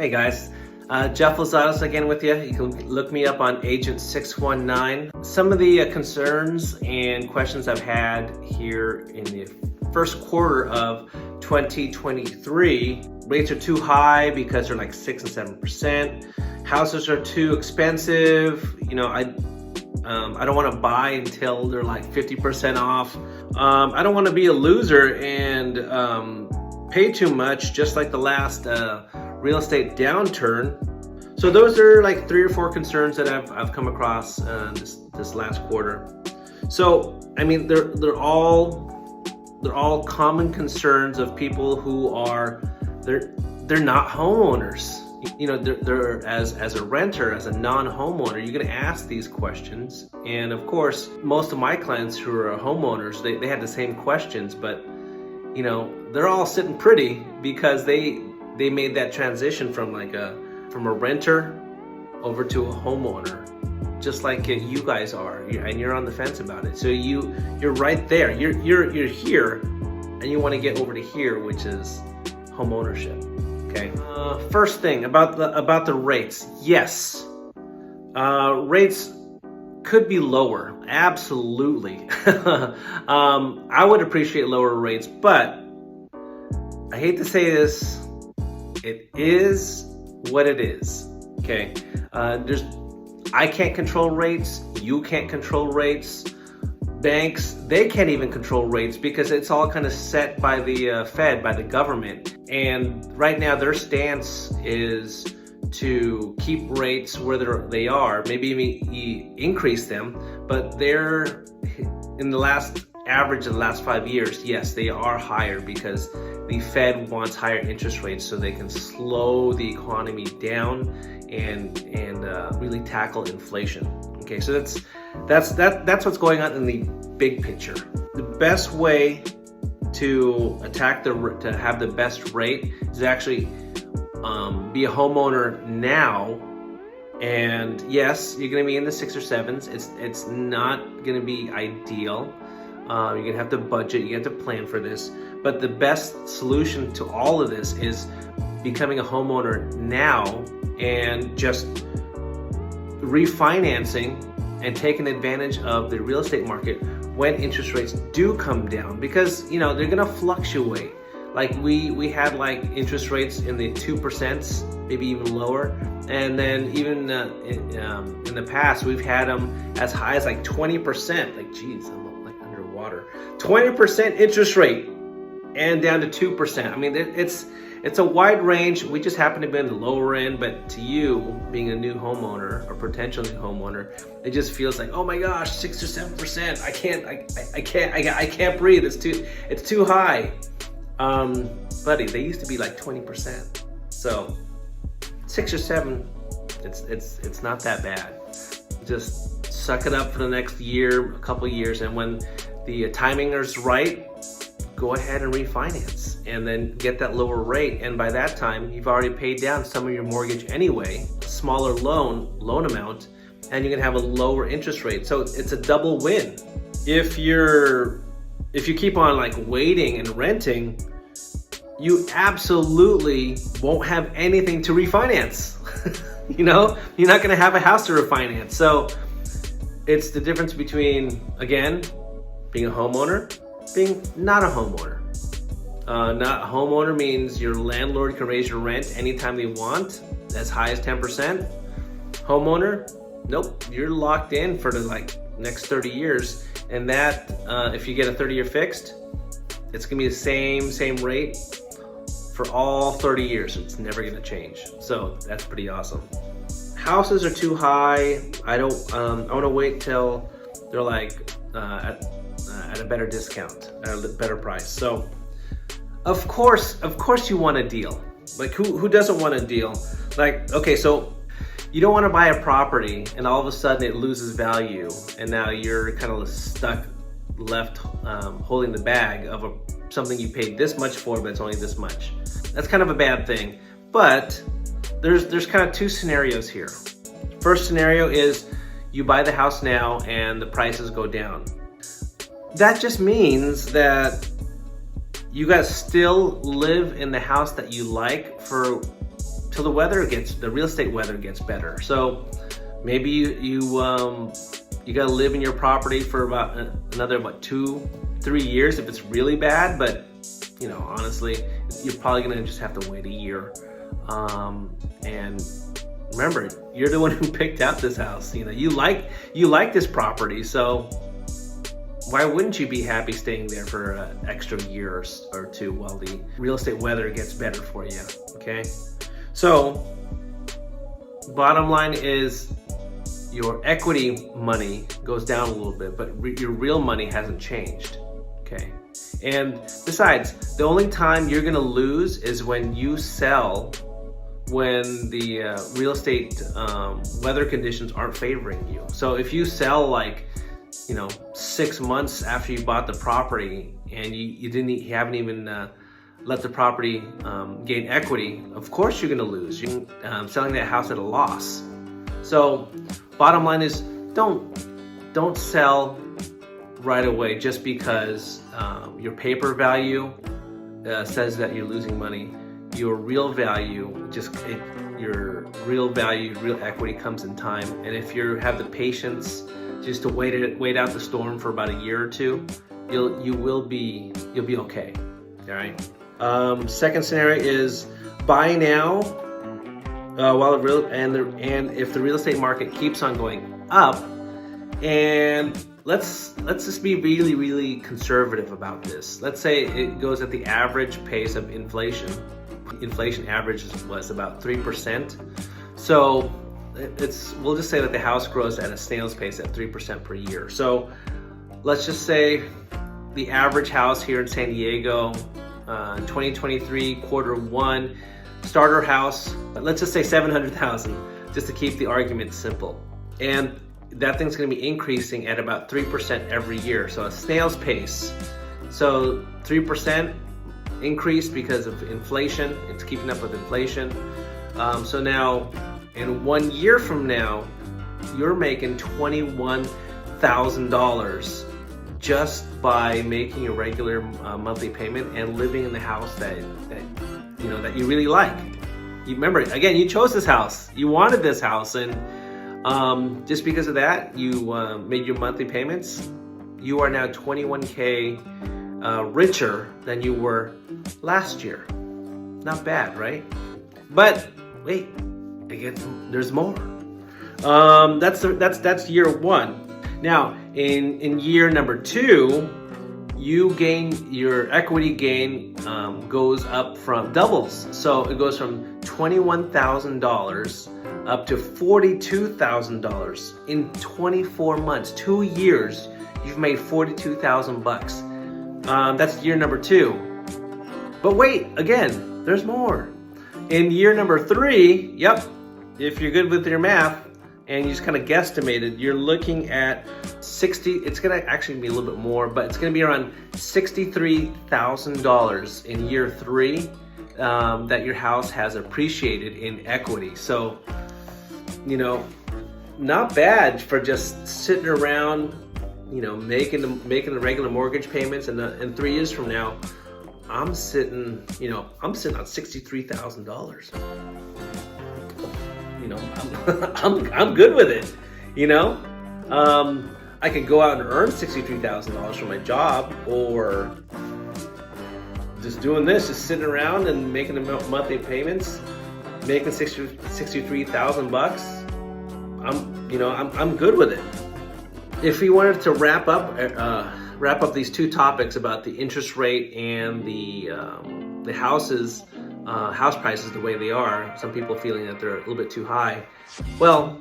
Hey guys, Jeff Lozados again with you. You can look me up on Agent 619. Some of the concerns and questions I've had here in the first quarter of 2023. Rates are too high because they're like 6 and 7%. Houses are too expensive. You know, I don't want to buy until they're like 50% off. I don't want to be a loser and pay too much, just like the last real estate downturn. So those are like 3 or 4 concerns that I've come across this last quarter. So I mean, they're all common concerns of people who are they're not homeowners. You know, they're as a renter, as a non-homeowner, you're gonna ask these questions. And of course, most of my clients who are homeowners, they had the same questions, but you know, they're all sitting pretty because they made that transition from a renter over to a homeowner, just like you guys are, and you're on the fence about it. So you're right there. You're here, and you want to get over to here, which is home ownership. Okay. First thing about the rates. Yes, rates could be lower. Absolutely. I would appreciate lower rates, but I hate to say this. It is what it is. Okay. I can't control rates. You can't control rates. Banks, they can't even control rates because it's all kind of set by the Fed, by the government. And right now their stance is to keep rates where they are, maybe even increase them. But they're in the last average of the last 5 years, yes, they are higher because the Fed wants higher interest rates so they can slow the economy down and really tackle inflation. Okay, so that's what's going on in the big picture. The best way to to have the best rate is actually be a homeowner now. And yes, you're going to be in the 6 or 7s. It's not going to be ideal. You're going to have to budget. You have to plan for this. But the best solution to all of this is becoming a homeowner now and just refinancing and taking advantage of the real estate market when interest rates do come down, because you know they're going to fluctuate. Like we had like interest rates in the 2%, maybe even lower, and then even in the past we've had them as high as like 20%. Like, geez, I'm like underwater. 20% interest rate and down to 2%. I mean, it's a wide range. We just happen to be in the lower end, but to you, being a new homeowner or potential new homeowner, it just feels like, oh my gosh, 6 or 7%. I can't breathe. It's too high. Buddy, they used to be like 20%. So 6 or 7, it's not that bad. Just suck it up for the next year, a couple years, and when the timing is right, go ahead and refinance and then get that lower rate. And by that time, you've already paid down some of your mortgage anyway, a smaller loan amount, and you're gonna have a lower interest rate. So it's a double win. If you keep on like waiting and renting, you absolutely won't have anything to refinance. You know, you're not gonna have a house to refinance. So it's the difference between, again, being a homeowner, being not a homeowner. Not a homeowner means your landlord can raise your rent anytime they want, as high as 10%. Homeowner, nope, you're locked in for the next 30 years. And that, if you get a 30-year fixed, it's gonna be the same rate for all 30 years. It's never gonna change. So that's pretty awesome. Houses are too high. I wanna wait till they're like at a better discount, at a better price. So of course you want a deal. Like who doesn't want a deal? Like, okay, so you don't want to buy a property and all of a sudden it loses value and now you're kind of stuck, left holding the bag of something you paid this much for, but it's only this much. That's kind of a bad thing. But there's kind of 2 scenarios here. First scenario is you buy the house now and the prices go down. That just means that you guys still live in the house that you like till So the real estate weather gets better. So maybe you got to live in your property for about another 2-3 years if it's really bad. But honestly, you're probably gonna just have to wait a year. And remember, you're the one who picked out this house. You like this property, so why wouldn't you be happy staying there for an extra year or two while the real estate weather gets better for you? Okay, so bottom line is your equity money goes down a little bit, but your real money hasn't changed. Okay, and besides, the only time you're gonna lose is when you sell, when the real estate weather conditions aren't favoring you. So if you sell 6 months after you bought the property and you haven't even let the property gain equity, of course you're gonna lose. You're selling that house at a loss. So bottom line is, don't sell right away just because your paper value says that you're losing money. Your real value, real equity comes in time. And if you have the patience just to wait out the storm for about a year or two, you'll be okay. All right. Second scenario is buy now while if the real estate market keeps on going up. And let's just be really, really conservative about this. Let's say it goes at the average pace of inflation. Inflation average was about 3%. So we'll just say that the house grows at a snail's pace at 3% per year. So let's just say the average house here in San Diego, 2023 Q1, starter house, let's just say $700,000, just to keep the argument simple. And that thing's gonna be increasing at about 3% every year. So a snail's pace. So 3% increase because of inflation. It's keeping up with inflation. So now, in 1 year from now, you're making $21,000 just by making a regular monthly payment and living in the house that you really like. You remember, again, you chose this house. You wanted this house, and just because of that, you made your monthly payments. You are now $21K richer than you were last year. Not bad, right? But wait, again, there's more. That's year one. Now, in year number 2, your equity gain goes up doubles. So it goes from $21,000 up to $42,000 in 24 months. 2 years, you've made $42,000. That's year number 2. But wait, again, there's more. In year number 3, yep, if you're good with your math and you just kind of guesstimated, you're looking at it's gonna actually be a little bit more, but it's gonna be around $63,000 in year 3 that your house has appreciated in equity. So, not bad for just sitting around, making the regular mortgage payments, and 3 years from now, I'm sitting on $63,000. I'm good with it. I could go out and earn $63,000 from my job, or just doing this, just sitting around and making the monthly payments, making $63,000. I'm good with it. If we wanted to wrap up these two topics about the interest rate and the house prices the way they are, some people feeling that they're a little bit too high. Well,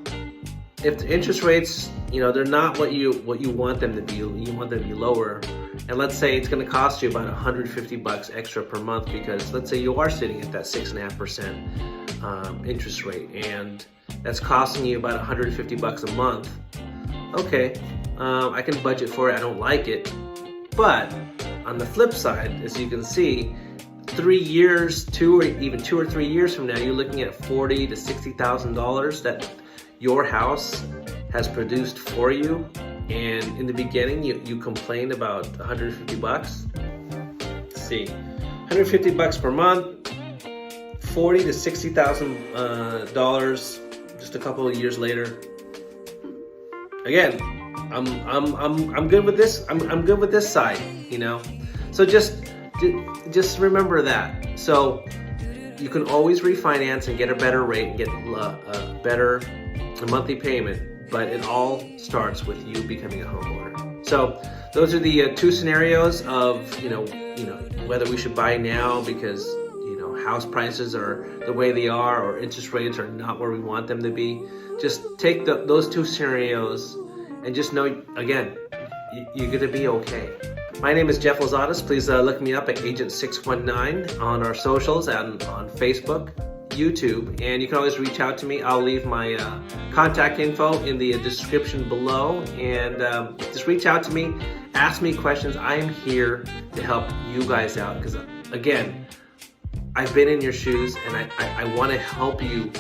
if the interest rates, they're not what you want them to be, you want them to be lower, and let's say it's going to cost you about $150 extra per month, because let's say you are sitting at that 6.5% interest rate, and that's costing you about $150 a month. Okay, I can budget for it. I don't like it, but on the flip side, as you can see, 3 years, 2 or 3 years from now, you're looking at $40,000 to $60,000 that your house has produced for you. And in the beginning, you complained about $150. Let's see, $150 per month, $40,000 to $60,000 just a couple of years later. Again, I'm good with this. I'm good with this side, you know. So just remember that. So you can always refinance and get a better rate and get a better monthly payment, but it all starts with you becoming a homeowner. So those are the two scenarios of whether we should buy now because house prices are the way they are, or interest rates are not where we want them to be. Just take those two scenarios and just know, again, you're going to be okay. My name is Jeff Lozadas. Please look me up at Agent 619 on our socials and on Facebook, YouTube, and you can always reach out to me. I'll leave my contact info in the description below, and just reach out to me, ask me questions. I am here to help you guys out because, again, I've been in your shoes, and I want to help you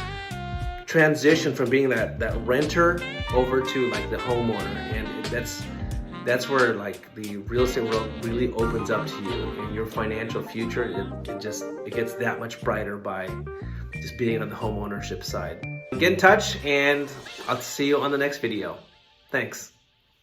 transition from being that renter over to like the homeowner, and that's where like the real estate world really opens up to you, and your financial future it gets that much brighter by just being on the home ownership side. Get in touch, and I'll see you on the next video. Thanks.